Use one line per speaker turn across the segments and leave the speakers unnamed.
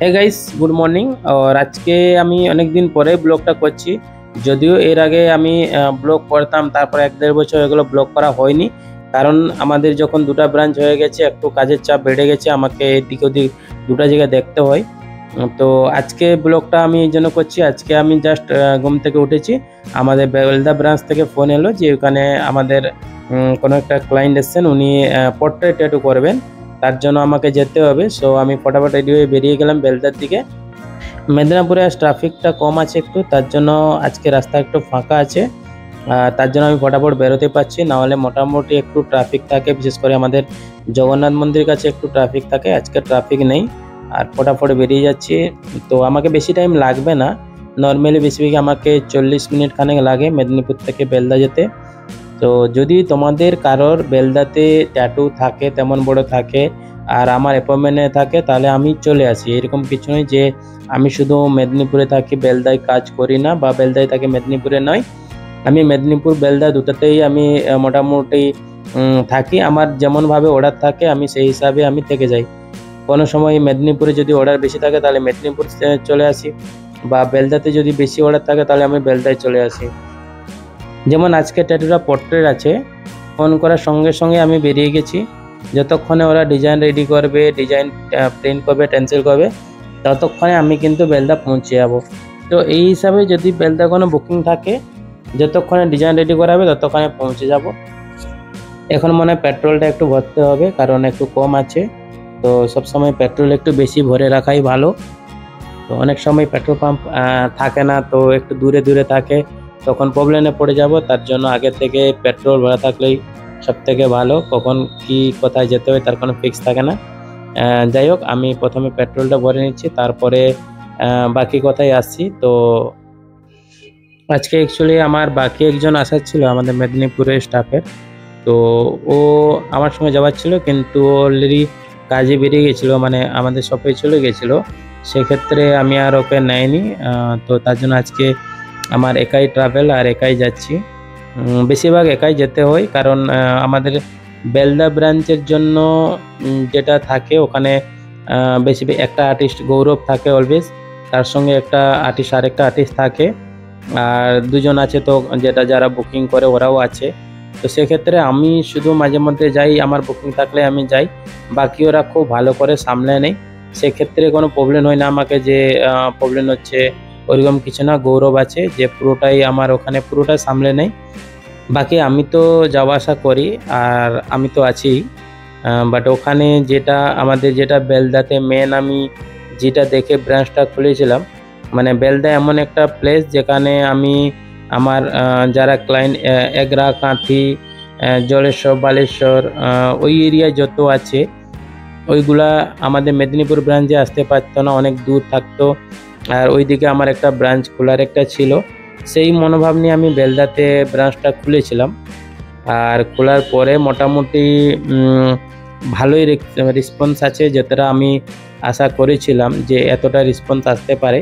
হে guys, good morning. আর আজকে আমি অনেক দিন পরে ব্লগটা করছি। যদিও এর আগে আমি ব্লগ করতাম, তারপর 1-1.5 বছর এগুলো ব্লগ করা হয়নি। কারণ আমাদের যখন দুটো ব্রাঞ্চ হয়ে গেছে, একটু কাজের চাপ বেড়ে গেছে, আমাকে এদিক ওদিক দুটো জায়গায় দেখতে হয়। তো আজকে ব্লগটা আমি এই জন্য করছি। আজকে আমি জাস্ট ঘুম থেকে উঠেছি, আমাদের বেলদা ব্রাঞ্চ থেকে ফোন এলো যে ওখানে আমাদের কোনো একটা ক্লায়েন্ট এসছেন, উনি পোর্ট্রেট ট্যাটু করবেন, তার জন্য আমাকে যেতে হবে। সো আমি ফটাফট রেডি হয়ে বেরিয়ে গেলাম বেলদার দিকে। মেদিনীপুরে আজ ট্রাফিকটা কম আছে একটু, তার জন্য আজকে রাস্তা একটু ফাঁকা আছে। তার জন্য আমি ফটাফট বেরোতে পারছি, নাহলে মোটামুটি একটু ট্রাফিক থাকে, বিশেষ করে আমাদের জগন্নাথ মন্দির কাছে একটু ট্রাফিক থাকে। আজকে ট্রাফিক নেই, আর ফটাফট বেরিয়ে যাচ্ছি। তো আমাকে বেশি টাইম লাগবে না, নর্মালি বেশি আমাকে 40 মিনিট খানেক লাগে মেদিনীপুর থেকে বেলদা যেতে। তো যদি তোমাদের কারোর বেলদাতে ট্যাটু থাকে, তেমন বড় থাকে, আর আমার অ্যাপয়েন্টমেন্টে থাকে, তাহলে আমি চলে আসি। এরকম কিছু নয় যে আমি শুধু মেদিনীপুরে থাকি বেলদায় কাজ করি না, বা বেলদায় থাকি মেদিনীপুরে নয়। আমি মেদিনীপুর বেলদা দুটাতেই আমি মোটামুটি থাকি। আমার যেমনভাবে অর্ডার থাকে আমি সেই হিসাবে আমি থেকে যাই। কোনো সময় মেদিনীপুরে যদি অর্ডার বেশি থাকে তাহলে মেদিনীপুর চলে আসি, বা বেলদাতে যদি বেশি অর্ডার থাকে তাহলে আমি বেলদায় চলে আসি। যেমন আজকে ট্যাটুটা পোর্ট্রেট আছে, ফোন করার সঙ্গে সঙ্গে আমি বেরিয়ে গেছি। যতক্ষণে ওরা ডিজাইন রেডি করবে, ডিজাইন প্রিন্ট করবে, টেন্সিল করবে, ততক্ষণে আমি কিন্তু বেলদা পৌঁছে যাব। তো এই হিসাবে যদি বেলদা কোনো বুকিং থাকে, যতক্ষণে ডিজাইন রেডি করাবে ততক্ষণে পৌঁছে যাব। এখন মনে হয় পেট্রোলটা একটু ভরতে হবে, কারণ একটু কম আছে। তো সবসময় পেট্রোল একটু বেশি ভরে রাখাই ভালো। তো অনেক সময় পেট্রোল পাম্প থাকে না, তো একটু দূরে দূরে থাকে, তখন প্রবলেমে পড়ে যাব। তার জন্য আগে থেকে পেট্রোল ভরা থাকলেই সব থেকে ভালো। কখন কি কোথায় যেতে হয় তার কোনো ফিক্স থাকে না। যাই হোক, আমি প্রথমে পেট্রোলটা ভরে নিচ্ছি, তারপরে বাকি কথায় আসছি। তো আজকে অ্যাকচুয়ালি আমার বাকি একজন আসার ছিল আমাদের মেদিনীপুরের স্টাফের। তো ও আমার সঙ্গে যাওয়ার ছিল, কিন্তু অলরেডি কাজে বেরিয়ে গেছিলো, মানে আমাদের শপে চলে গেছিলো। সেক্ষেত্রে আমি আর ওকে নেয়নি। তো তার জন্য আজকে আমার একাই ট্রাভেল, আর একাই যাচ্ছি। বেশিরভাগ একাই যেতে হয়, কারণ আমাদের বেলদা ব্রাঞ্চের জন্য যেটা থাকে ওখানে বেশি একটা আর্টিস্ট গৌরব থাকে অলওয়েজ, তার সঙ্গে একটা আর্টিস্ট, আরেকটা আর্টিস্ট থাকে, আর দুজন আছে তো যেটা যারা বুকিং করে ওরাও আছে। তো সেক্ষেত্রে আমি শুধু মাঝে মধ্যে যাই, আমার বুকিং থাকলে আমি যাই, বাকি ওরা খুব ভালো করে সামলে নেয়। সেক্ষেত্রে কোনো প্রবলেম হয় না আমাকে যে প্রবলেম হচ্ছে, ওইরকম কিছু না। গৌরব আছে যে পুরোটাই আমার ওখানে পুরোটা সামলে নেয়। বাকি আমি তো যাওয়া আসা করি, আর আমি তো আছি, বাট ওখানে যেটা আমাদের যেটা বেলদাতে মেন আমি যেটা দেখে ব্রাঞ্চটা খুলেছিলাম, মানে বেলদা এমন একটা প্লেস যেখানে আমি আমার যারা ক্লায়েন্ট এগরা, কাঁথি, জলেশ্বর, বালেশ্বর, ওই এরিয়ায় যত আছে, ওইগুলা আমাদের মেদিনীপুর ব্রাঞ্চে আসতে পারতো না, অনেক দূর থাকতো। আর ওইদিকে আমার একটা ব্রাঞ্চ খোলার একটা ছিল, সেই মনোভাব নিয়ে আমি বেলদাতে ব্রাঞ্চটা খুলেছিলাম। আর খোলার পরে মোটামুটি ভালোই রেসপন্স আছে, যতটা আমি আশা করেছিলাম যে এতটা রেসপন্স আসতে পারে।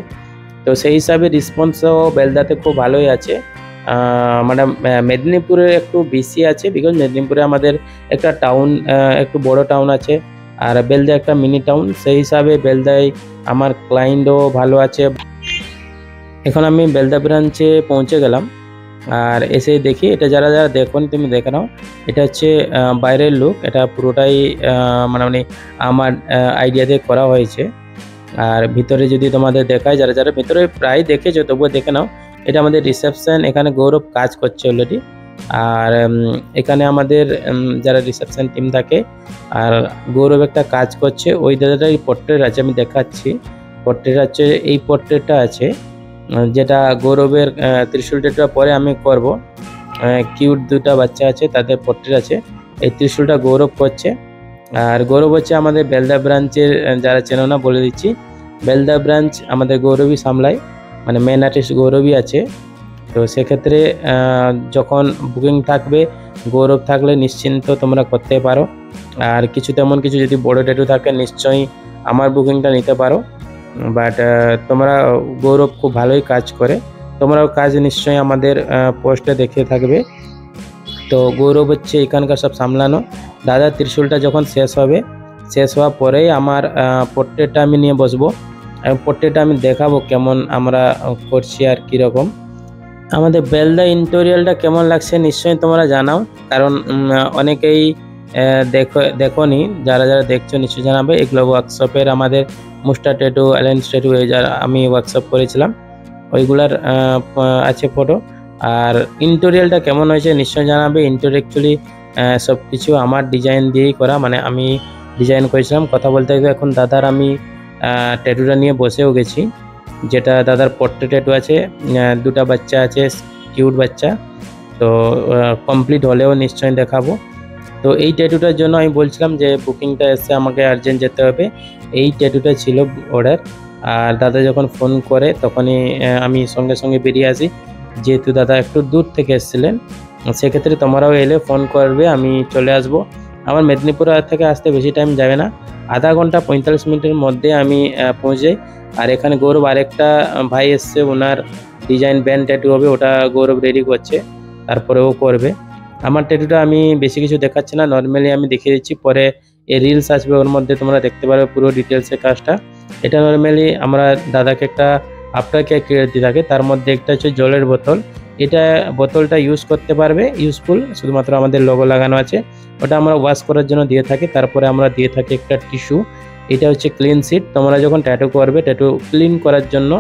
তো সেই হিসাবে রেসপন্সও বেলদাতে খুব ভালোই আছে। মানে মেদিনীপুরে একটু বেশি আছে, বিকজ মেদিনীপুরে আমাদের একটা টাউন, একটু বড় টাউন আছে, আর বেলদা একটা মিনি টাউন। সেই হিসাবে বেলদায় আমার ক্লায়েন্টও ভালো আছে। এখন আমি বেলদা ব্রাঞ্চে পৌঁছে গেলাম, আর এসে দেখি এটা যারা যারা দেখো তুমি দেখে নাও। এটা হচ্ছে বাইরের লুক, এটা পুরোটাই মানে আমার আইডিয়াতে করা হয়েছে। আর ভিতরে যদি তোমাদের দেখায়, যারা যারা ভিতরে প্রায় দেখেছো তবুও দেখে নাও। এটা আমাদের রিসেপশন, এখানে গৌরব কাজ করছে অলরেডি। আর এখানে আমাদের যারা রিসেপশন টিম থাকে, আর গৌরব একটা কাজ করছে। ওই দাদাটাই পোর্ট্রেট আছে, আমি দেখাচ্ছি। পোর্ট্রেট আছে, এই পোর্ট্রেটটা আছে যেটা গৌরবের ত্রিশূল ট্যাটুটা পরে আমি করব। কিউট দুটা বাচ্চা আছে, তাদের পোর্ট্রেট আছে। এই ত্রিশূলটা গৌরব করছে। আর গৌরব হচ্ছে আমাদের বেলদা ব্রাঞ্চের, যারা চেনো না বলে দিচ্ছি, বেলদা ব্রাঞ্চ আমাদের গৌরবই সামলায়, মানে মেন আর্টিস্ট গৌরবই আছে। তো সেক্ষেত্রে যখন বুকিং থাকবে, গৌরব থাকলে নিশ্চিন্ত তোমরা করতে পারো। আর কিছু তেমন কিছু যদি বড় ট্যাটু থাকে, নিশ্চয়ই আমার বুকিংটা নিতে পারো। বাট তোমরা, গৌরব খুব ভালোই কাজ করে, তোমরাও কাজ নিশ্চয়ই আমাদের পোস্টে দেখে থাকবে। তো গৌরব হচ্ছে এখানকার সব সামলানো। দাদা ত্রিশূলটা যখন শেষ হবে, শেষ হওয়ার পরেই আমার পোর্ট্রেটটা আমি নিয়ে বসবো। পোর্ট্রেটটা আমি দেখাবো কেমন আমরা করছি আর কীরকম। আমাদের বেলদা ইন্টেরিয়রটা কেমন লাগছে নিশ্চয়ই তোমরা জানাও, কারণ অনেকেই দেখোনি, যারা যারা দেখছো নিশ্চয়ই জানাবে। এগুলো ওয়ার্কশপের আমাদের মুস্টা ট্যাটু, অ্যালেন্স ট্যাটু, এই যারা আমি ওয়ার্কশপ করেছিলাম ওইগুলার আছে ফটো। আর ইন্টেরিয়রটা কেমন হয়েছে নিশ্চয়ই জানাবে। ইন্টেরিয়র অ্যাকচুয়ালি সব কিছু আমার ডিজাইন দিয়েই করা, মানে আমি ডিজাইন করেছিলাম। কথা বলতে গেলে এখন দাদার আমি ট্যাটুটা নিয়ে বসেও গেছি, যেটা দাদার পোর্ট্রেট ট্যাটু আছে, দুটা বাচ্চা আছে, কিউট বাচ্চা। তো কমপ্লিট হলেও নিশ্চয়ই দেখাবো। তো এই ট্যাটুটার জন্য আমি বলছিলাম যে বুকিংটা এসে আমাকে আর্জেন্ট যেতে হবে, এই ট্যাটুটা ছিল অর্ডার। আর দাদা যখন ফোন করে তখনই আমি সঙ্গে সঙ্গে বেরিয়ে আসি, যেহেতু দাদা একটু দূর থেকে এসেছিলেন। সেক্ষেত্রে তোমরাও এলে ফোন করবে, আমি চলে আসব। আমার মেদিনীপুর থেকে আসতে বেশি টাইম যাবে না, আধা ঘন্টা 45 মিনিটের মধ্যে আমি পৌঁছে যাই। আর এখানে গৌরব আরেকটা ভাই এসছে, ওনার ডিজাইন ব্যান্ড ট্যাটু হবে, ওটা গৌরব রেডি করছে, তারপরে ও করবে। আমার ট্যাটুটা আমি বেশি কিছু দেখাচ্ছি না, নর্মালি আমি দেখিয়ে দিচ্ছি, পরে এই রিলস আসবে ওর মধ্যে তোমরা দেখতে পারবে পুরো ডিটেলসের কাজটা। এটা নর্মালি আমরা দাদাকে একটা আফটার কেয়ার কিট দিয়ে থাকে, তার মধ্যে একটা হচ্ছে জলের বোতল। এটা বোতলটা ইউজ করতে পারবে, ইউজফুল, শুধুমাত্র আমাদের লোগো লাগানো আছে। ওটা আমরা ওয়াশ করার জন্য দিয়ে থাকি। তারপরে আমরা দিয়ে থাকি একটা টিস্যু, এটা হচ্ছে ক্লিন শিট। তোমরা যখন ট্যাটু করবে, ট্যাটু ক্লিন করার জন্য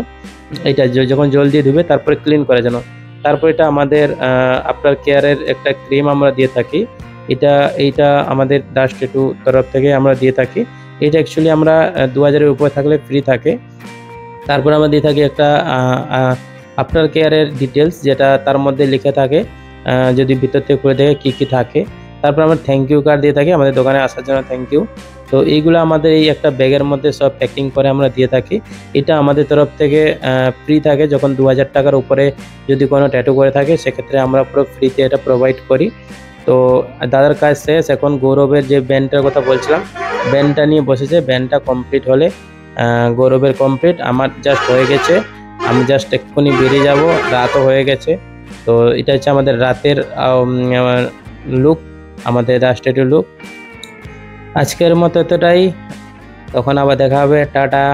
এটা যখন জল দিয়ে ধুবে তারপরে ক্লিন করার জন্য। তারপর এটা আমাদের আফটার কেয়ারের একটা ক্রিম আমরা দিয়ে থাকি, এইটা আমাদের ডাস্ট ট্যাটু তরফ থেকে আমরা দিয়ে থাকি। এটা অ্যাকচুয়ালি আমরা 2000-এর উপরে থাকলে ফ্রি থাকে। তারপর আমরা দিয়ে থাকি একটা আফটার কেয়ারের ডিটেলস, যেটা তার মধ্যে লিখে থাকে যদি ভিতর থেকে খুলে দেখে কী কী থাকে। তারপর আমরা থ্যাংক ইউ কার্ড দিয়ে থাকি, আমাদের দোকানে আসার জন্য থ্যাংক ইউ। তো এইগুলো আমাদের এই একটা ব্যাগের মধ্যে সব প্যাকিং করে আমরা দিয়ে থাকি। এটা আমাদের তরফ থেকে ফ্রি থাকে, যখন 2000 টাকার উপরে যদি কোনো ট্যাটু করে থাকে সেক্ষেত্রে আমরা পুরো ফ্রিতে এটা প্রোভাইড করি। তো দাদার কাজ শেষ, এখন গৌরবের যে ব্যান্ডটার কথা বলছিলাম, ব্যান্ডটা নিয়ে বসেছে। ব্যান্ডটা কমপ্লিট হলে গৌরবের কমপ্লিট, আমার জাস্ট হয়ে গেছে। আমি জাস্ট এক্ষুনি বেরিয়ে যাব, রাতও হয়ে গেছে। তো এটা হচ্ছে আমাদের রাতের লুক, আমাদের ডাস্ট ট্যাটু লুক। আজকের মতো এতটাই, তখন আবার দেখা হবে, টাটা।